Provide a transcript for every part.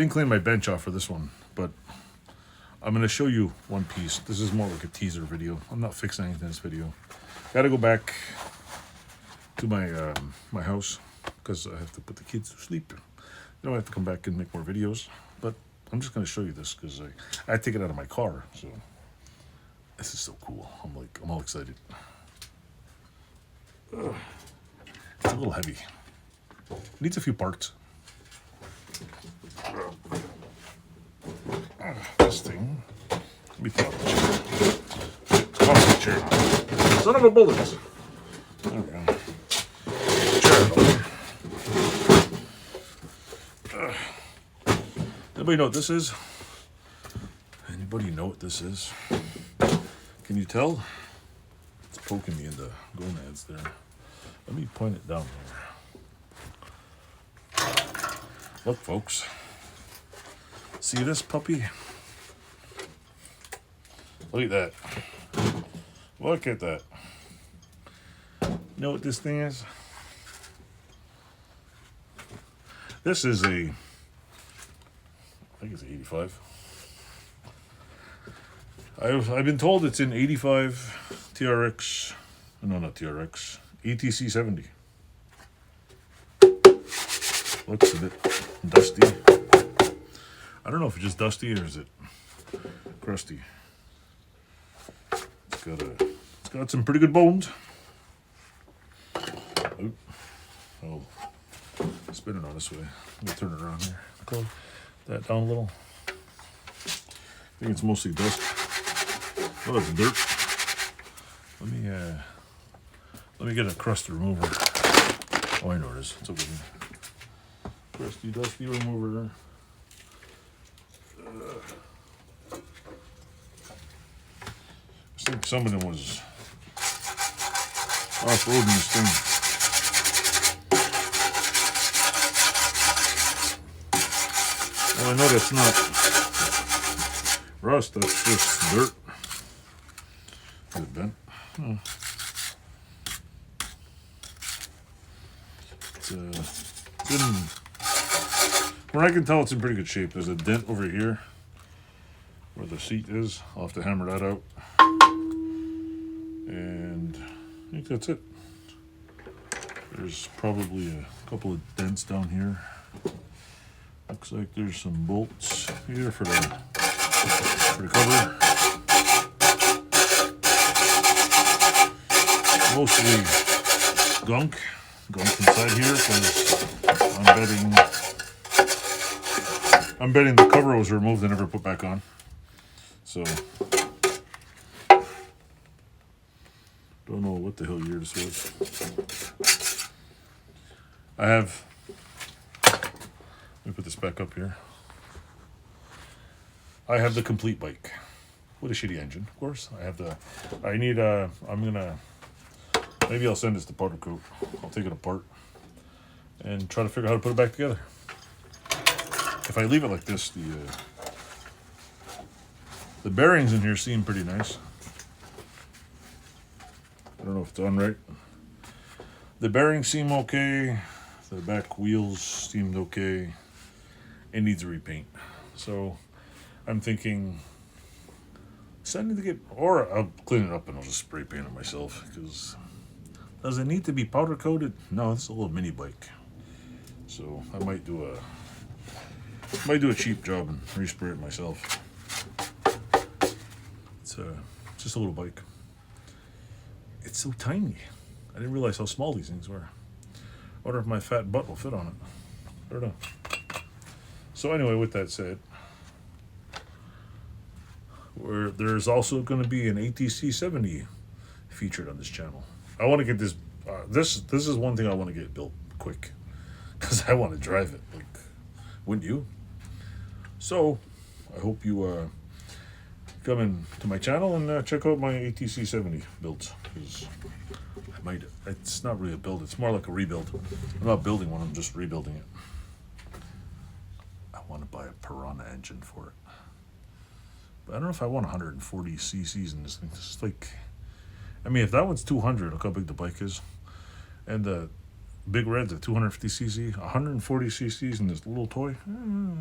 didn't clean my bench off for this one, but I'm going to show you one piece. This is more like a teaser video. I'm not fixing anything in this video. Got to go back to my my house because I have to put the kids to sleep. Then I have to come back and make more videos. But I'm just going to show you this because I take it out of my car. So this is so cool. I'm all excited. It's a little heavy. Needs a few parts. This thing. Let me pull out the chair. Son of a bullet. There we go. Chair. Anybody know what this is? Anybody know what this is? Can you tell? It's poking me in the gonads there. Let me point it down there. Look, folks. See this puppy? Look at that. Look at that. You know what this thing is? This is I think it's 85. I've been told it's in 85 TRX. No, not TRX. ETC 70. Looks a bit dusty. I don't know if it's just dusty or is it crusty. It's got some pretty good bones. Oh, spin it on this way. Let me turn it around here. Close that down a little. I think it's mostly dust. Oh, that's dirt. Let me get a crust remover. Oh, I know it is. It's over here. Crusty, dusty remover. I think somebody was off-roading this thing. Well, I know that's not rust, that's just dirt. Is it bent? Oh. It's in, where I can tell it's in pretty good shape. There's a dent over here where the seat is. I'll have to hammer that out. And I think that's it. There's probably a couple of dents down here. Looks like there's some bolts here for the cover. Mostly gunk inside here because I'm betting the cover was removed and never put back on. So don't know what the hell year this was. Let me put this back up here. I have the complete bike with a shitty engine, of course. Maybe I'll send this to powder coat. I'll take it apart and try to figure out how to put it back together. If I leave it like this, the bearings in here seem pretty nice. I don't know if it's on right. The bearings seem okay. The back wheels seemed okay. It needs a repaint. So I'm thinking sending to get, or I'll clean it up and I'll just spray paint it myself. Because does it need to be powder coated? No, it's a little mini bike. So I might do a cheap job and respray it myself. It's just a little bike. It's so tiny. I didn't realize how small these things were. I wonder if my fat butt will fit on it. I don't know. So anyway, with that said, there's also going to be an ATC 70 featured on this channel. I want to get this. This is one thing I want to get built quick because I want to drive it. Like, wouldn't you? So I hope you come in to my channel and check out my ATC 70 builds. It's not really a build. It's more like a rebuild. I'm not building one. I'm just rebuilding it. I want to buy a Piranha engine for it. But I don't know if I want 140 cc's in this thing. It's like, I mean, if that one's 200, look how big the bike is. And the Big Red's at 250cc, 140cc's in this little toy.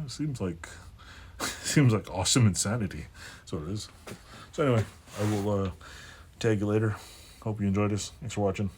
Seems like awesome insanity. So it is. So anyway, I will tag you later. Hope you enjoyed this. Thanks for watching.